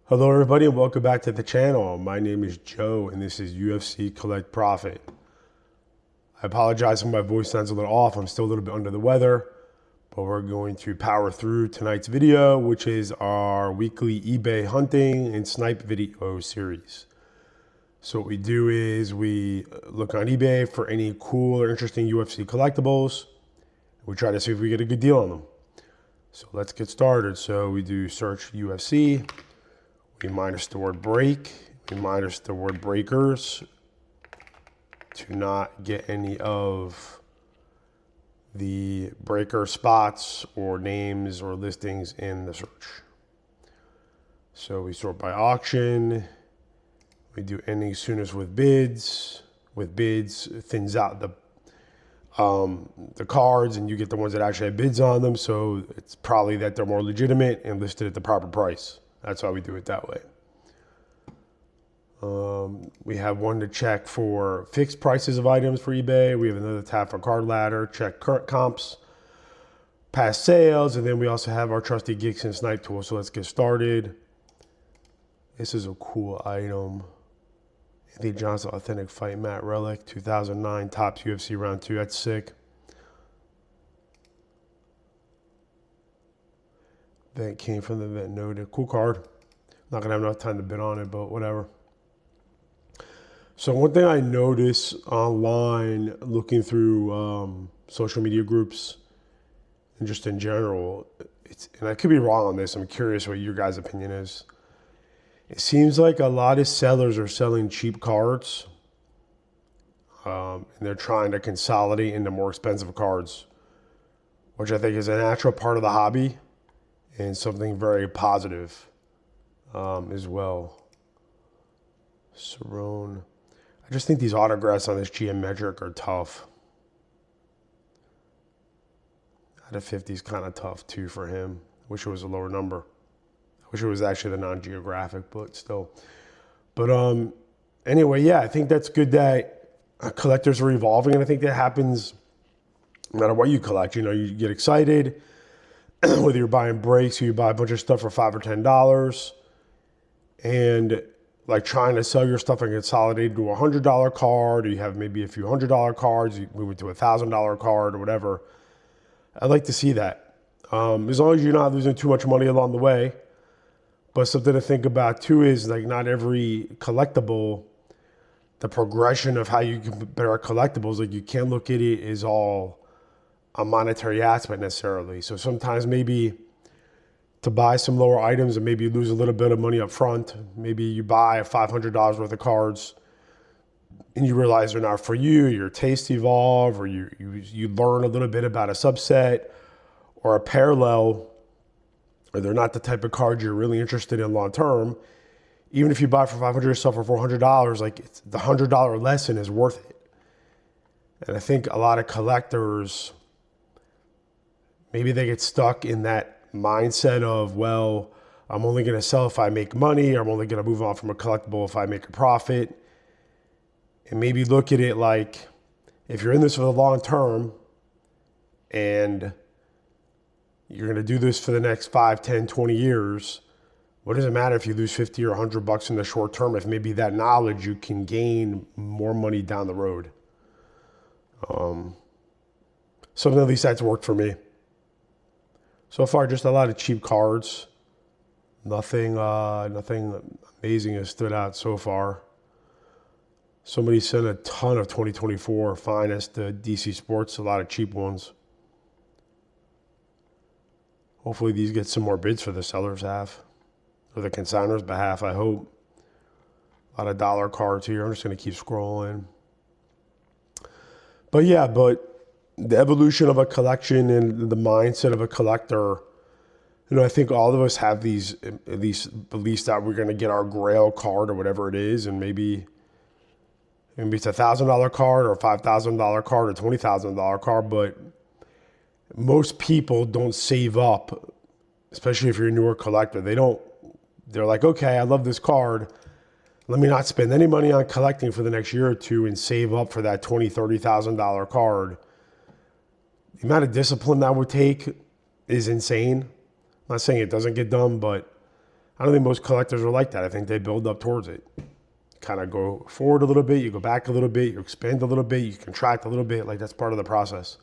Hello everybody and welcome back to the channel. My name is Joe and this is UFC Collect Profit. I apologize if my voice sounds a little off. I'm still a little bit under the weather, but we're going to power through tonight's video, which is our weekly eBay hunting and snipe video series. So what we do is we look on eBay for any cool or interesting UFC collectibles. We try to see if we get a good deal on them. So let's get started. So we do search UFC. We minus the word break, we minus the word breakers to not get any of the breaker spots or names or listings in the search. So we sort by auction, we do ending soonest with bids. With bids, thins out the cards and you get the ones that actually have bids on them, so it's probably that they're more legitimate and listed at the proper price. That's why we do it that way. We have one to check for fixed prices of items for eBay. We have another tab for card ladder, check current comps, past sales, and then we also have our trusty Geeks and Snipe tool. So let's get started. This is a cool item. Anthony Johnson Authentic Fight Mat Relic, 2009 Topps UFC Round 2. That's sick. That came from the event noted. Cool card. Not gonna have enough time to bid on it, but whatever. So one thing I notice online, looking through social media groups and just in general, and I could be wrong on this, I'm curious what your guys' opinion is. It seems like a lot of sellers are selling cheap cards and they're trying to consolidate into more expensive cards, which I think is a natural part of the hobby and something very positive as well. Cerrone. I just think these autographs on this geometric are tough. Out of 50 is kind of tough too for him. Wish it was a lower number. I wish it was actually the non-geographic, but still. But anyway, yeah, I think that's good that collectors are evolving, and I think that happens no matter what you collect. You know, you get excited, whether you're buying breaks or you buy a bunch of stuff for $5 or $10, and like trying to sell your stuff and consolidate to a $100 card, or you have maybe a few $100 cards, you move it to a $1,000 card or whatever. I'd like to see that. As long as you're not losing too much money along the way. But something to think about too is like not every collectible, the progression of how you compare collectibles, like you can't look at it as all a monetary aspect necessarily. So sometimes maybe to buy some lower items and maybe you lose a little bit of money up front. Maybe you buy $500 worth of cards and you realize they're not for you, your tastes evolve, or you learn a little bit about a subset or a parallel, or they're not the type of card you're really interested in long term. Even if you buy for $500 yourself for $400, like the $100 lesson is worth it. And I think a lot of collectors, maybe they get stuck in that mindset of, well, I'm only going to sell if I make money, or I'm only going to move on from a collectible if I make a profit. And maybe look at it like, if you're in this for the long term and you're going to do this for the next 5, 10, 20 years, what does it matter if you lose 50 or $100 in the short term if maybe that knowledge you can gain more money down the road? Something at least that's worked for me. So far, just a lot of cheap cards. Nothing amazing has stood out so far. Somebody sent a ton of 2024 finest to DC Sports, a lot of cheap ones. Hopefully these get some more bids for the seller's half, or the consignor's behalf, I hope. A lot of dollar cards here. I'm just going to keep scrolling. But yeah, the evolution of a collection and the mindset of a collector, you know, I think all of us have these at least beliefs that we're going to get our grail card or whatever it is, and maybe it's $1,000 card or a $5,000 card or $20,000 card, but most people don't save up, especially if you're a newer collector. They're like, okay, I love this card. Let me not spend any money on collecting for the next year or two and save up for that $20,000, $30,000 card. The amount of discipline that would take is insane. I'm not saying it doesn't get done, but I don't think most collectors are like that. I think they build up towards it. Kind of go forward a little bit, you go back a little bit, you expand a little bit, you contract a little bit. Like, that's part of the process.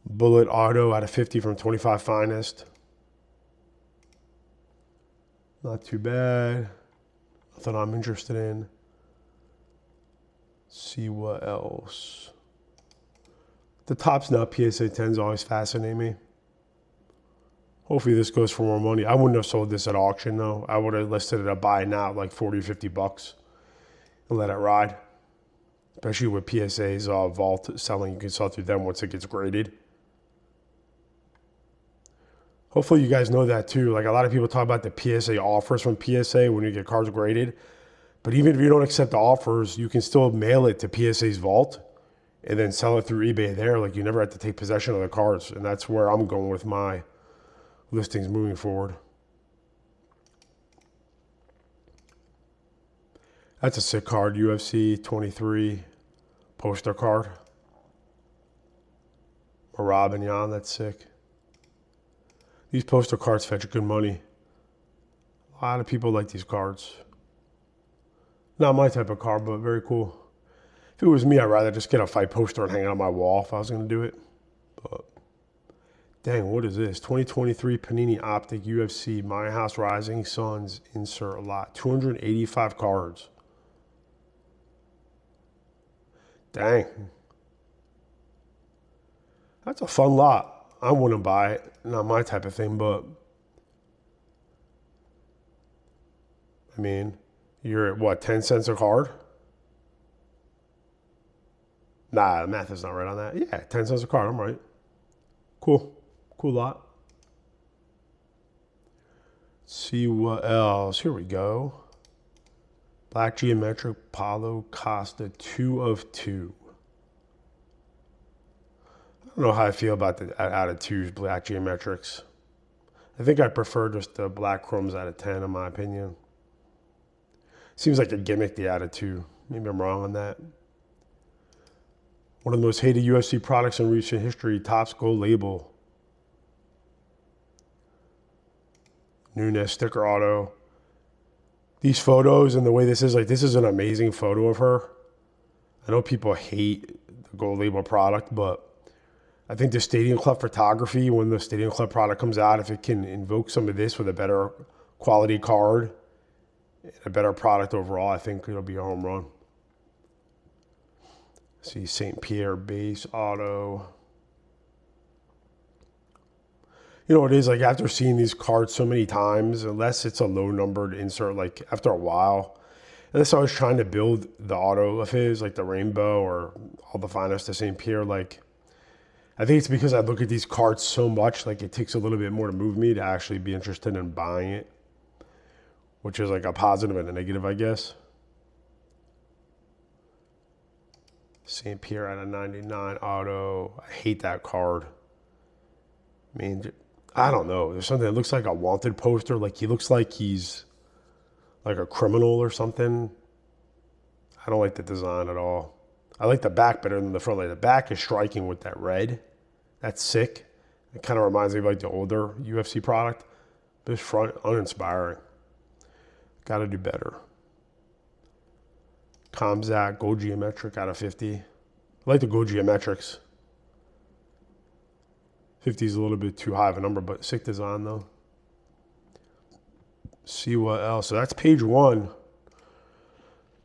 Bullet auto out of 50 from 25 Finest. Not too bad. Nothing I'm interested in. See what else. The Topps Nut PSA 10s always fascinate me. Hopefully this goes for more money. I wouldn't have sold this at auction though. I would have listed it at buy now, like 40 or 50 bucks, and let it ride. Especially with PSA's vault selling, you can sell through them once it gets graded. Hopefully you guys know that too. Like, a lot of people talk about the PSA offers from PSA when you get cards graded. But even if you don't accept the offers, you can still mail it to PSA's vault and then sell it through eBay there. Like, you never have to take possession of the cards. And that's where I'm going with my listings moving forward. That's a sick card, UFC 23 poster card. Marab Yan, that's sick. These poster cards fetch good money. A lot of people like these cards. Not my type of card, but very cool. If it was me, I'd rather just get a fight poster and hang it on my wall if I was going to do it. But dang, what is this? 2023 Panini Optic UFC My House Rising Suns insert lot. 285 cards. Dang. That's a fun lot. I wouldn't buy it. Not my type of thing, but I mean, you're at what, 10 cents a card? Nah, the math is not right on that. Yeah, 10 cents a card. I'm right. Cool. Cool lot. Let's see what else. Here we go. Black Geometric Paulo Costa 2 of 2. I don't know how I feel about the out of 2s Black Geometrics. I think I prefer just the black chromes out of 10 in my opinion. Seems like a gimmick, the out of 2. Maybe I'm wrong on that. One of the most hated UFC products in recent history, Topps Gold Label. Nunes sticker auto. These photos and the way this is, like, this is an amazing photo of her. I know people hate the Gold Label product, but I think the Stadium Club photography, when the Stadium Club product comes out, if it can invoke some of this with a better quality card and a better product overall, I think it'll be a home run. See, St. Pierre base auto. You know what it is, like, after seeing these cards so many times, unless it's a low numbered insert, like after a while, unless I was trying to build the auto of his, like the Rainbow or All the Finest to St. Pierre, like, I think it's because I look at these cards so much, like it takes a little bit more to move me to actually be interested in buying it, which is like a positive and a negative, I guess. St. Pierre at a 99 auto. I hate that card. I mean, I don't know. There's something that looks like a wanted poster. Like, he looks like he's like a criminal or something. I don't like the design at all. I like the back better than the front. Like, the back is striking with that red. That's sick. It kind of reminds me of like the older UFC product. This front, uninspiring. Got to do better. Comzak, Gold Geometric out of 50. I like the Gold Geometrics. 50 is a little bit too high of a number, but sick design though. See what else. So that's page 1.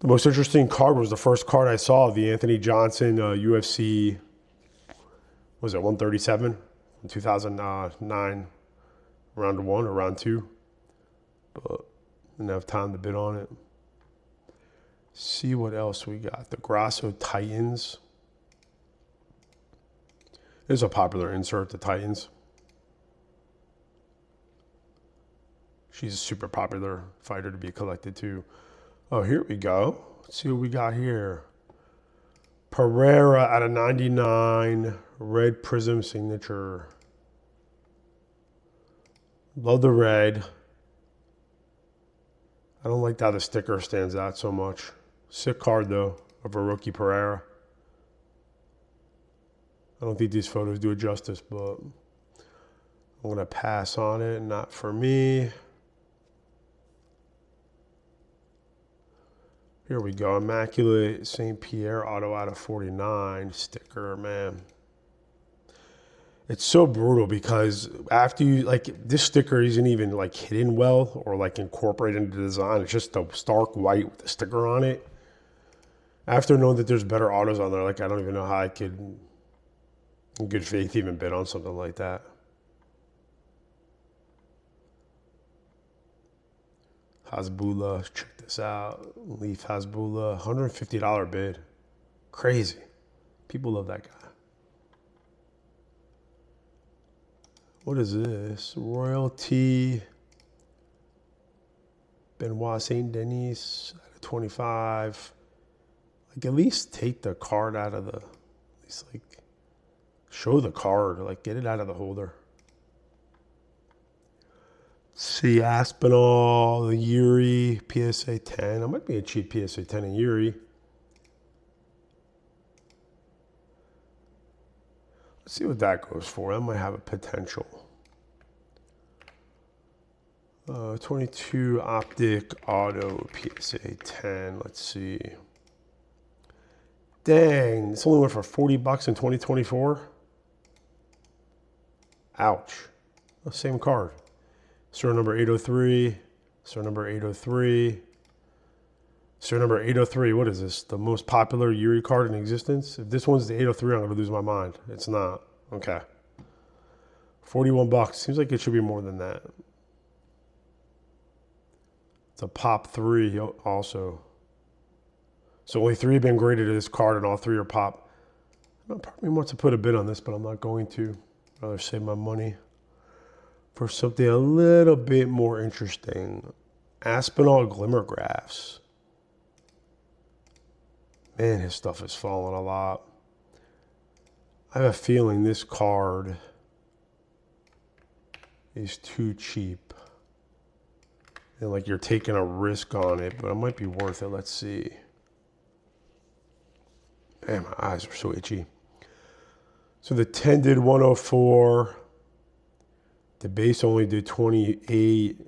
The most interesting card was the first card I saw, the Anthony Johnson UFC, was it 137 in 2009, round 1 or round 2, but didn't have time to bid on it. See what else we got. The Grasso Titans. This is a popular insert, the Titans. She's a super popular fighter to be collected too. Oh, here we go. Let's see what we got here. Pereira out of 99, red prism signature. Love the red. I don't like how the sticker stands out so much. Sick card though, of a rookie Pereira. I don't think these photos do it justice, but I'm gonna pass on it. Not for me. Here we go. Immaculate St. Pierre auto out of 49 sticker, man. It's so brutal because after you, like, this sticker isn't even like hidden well or like incorporated into the design. It's just a stark white with a sticker on it. After knowing that there's better autos on there, like, I don't even know how I could, in good faith, even bid on something like that. Hasbulla, check this out. Leaf Hasbulla, $150 bid. Crazy. People love that guy. What is this? Royalty. Benoit Saint Denis, 25. Like, at least take the card out of the, at least like, show the card, like, get it out of the holder. See, Aspinall, the Yuri, PSA 10. I might be a cheap PSA 10 in Yuri. Let's see what that goes for. That might have a potential. 22 Optic Auto PSA 10. Let's see. Dang, this only went for $40 in 2024. Ouch. Oh, same card. Serial number 803. Serial number 803. Serial number 803. What is this? The most popular Yuri card in existence? If this one's the 803, I'm going to lose my mind. It's not. Okay. $41. Seems like it should be more than that. It's a pop 3 also. So only 3 have been graded to this card, and all 3 are pop. Part of me wants to put a bid on this, but I'm not going to. I'd rather save my money for something a little bit more interesting. Aspinall Glimmergraphs. Man, his stuff is falling a lot. I have a feeling this card is too cheap. And like, you're taking a risk on it, but it might be worth it. Let's see. Man, my eyes are so itchy. So the 10 did 104. The base only did 28.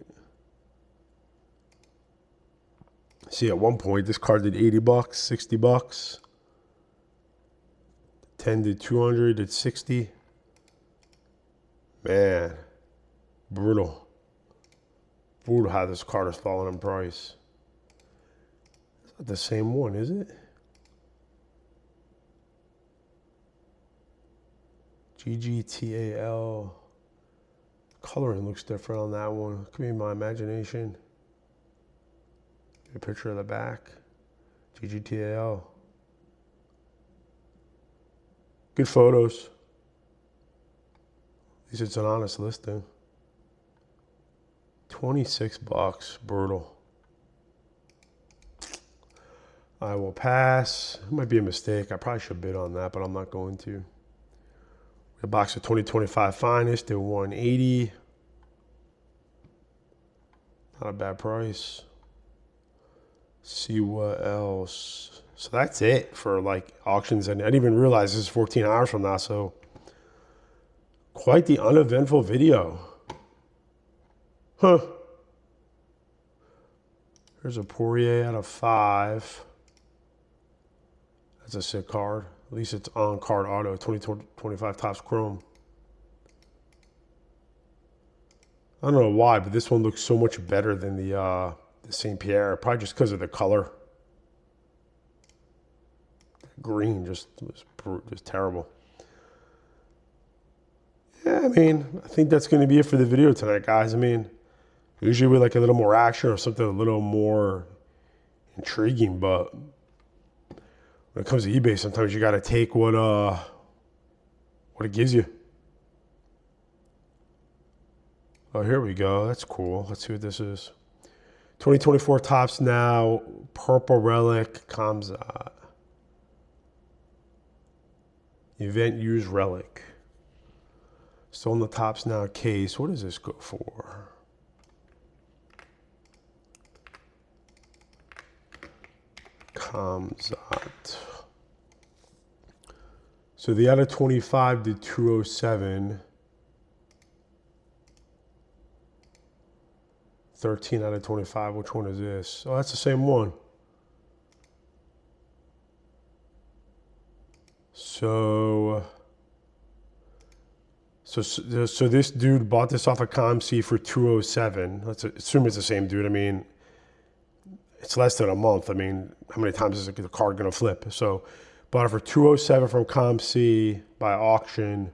See, at one point, this card did $80, $60. 10 did 200, did 60. Man, brutal. Brutal how this card has fallen in price. It's not the same one, is it? GGTAL. Coloring looks different on that one. Could be my imagination. A picture of the back. GGTAL. Good photos. At least it's an honest listing. $26. Brutal. I will pass. It might be a mistake. I probably should bid on that, but I'm not going to. The box of 2025 Finest at 180. Not a bad price. See what else. So that's it for like auctions. And I didn't even realize this is 14 hours from now. So quite the uneventful video. Huh. Here's a Poirier out of 5. That's a sick card. At least it's on card auto. 2025 Topps Chrome. I don't know why, but this one looks so much better than the St. Pierre. Probably just because of the color. Green just was just terrible. Yeah, I mean, I think that's going to be it for the video tonight, guys. I mean, usually we like a little more action or something a little more intriguing, but when it comes to eBay, sometimes you got to take what it gives you. Oh, here we go. That's cool. Let's see what this is. 2024 Topps Now, Purple Relic, Kamzat. Event Used Relic. Still in the Topps Now case. What does this go for? Kamzat. So the out of 25 did 207. 13 out of 25. Which one is this? Oh, that's the same one. So this dude bought this off of ComC for 207. Let's assume it's the same dude. I mean, it's less than a month. I mean, how many times is the card going to flip? So bought it for 207 from ComC by auction.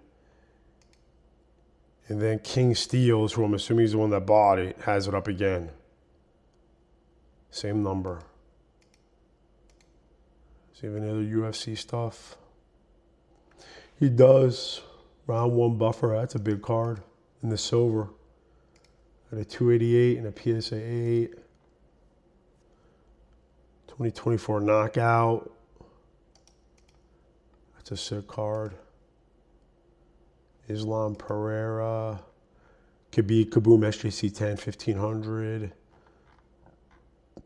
And then King Steels, who I'm assuming is the one that bought it, has it up again. Same number. Does he have any other UFC stuff? He does. Round 1 buffer. That's a big card in the silver. Got a 288 and a PSA 8. 2024 knockout. That's a sick card. Islam Pereira. Khabib Kaboom SJC 10 1500.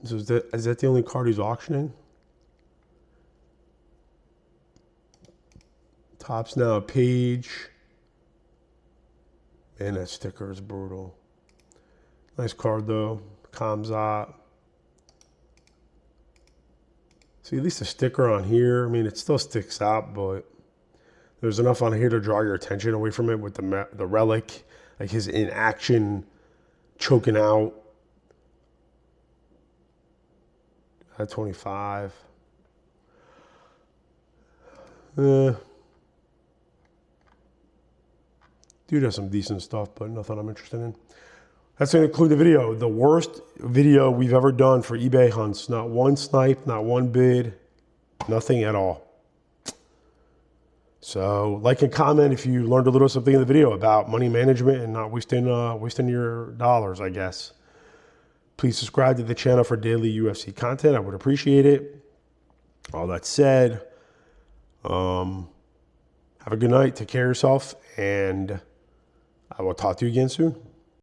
So is that the only card he's auctioning? Topps now a page. Man, that sticker is brutal. Nice card though. Kamzat. See, at least the sticker on here, I mean, it still sticks out, but there's enough on here to draw your attention away from it with the relic, like his inaction choking out. At 25. Dude has some decent stuff, but nothing I'm interested in. That's going to conclude the video. The worst video we've ever done for eBay hunts. Not one snipe, not one bid, nothing at all. So like and comment if you learned a little something in the video about money management and not wasting your dollars, I guess. Please subscribe to the channel for daily UFC content. I would appreciate it. All that said, have a good night. Take care of yourself, and I will talk to you again soon.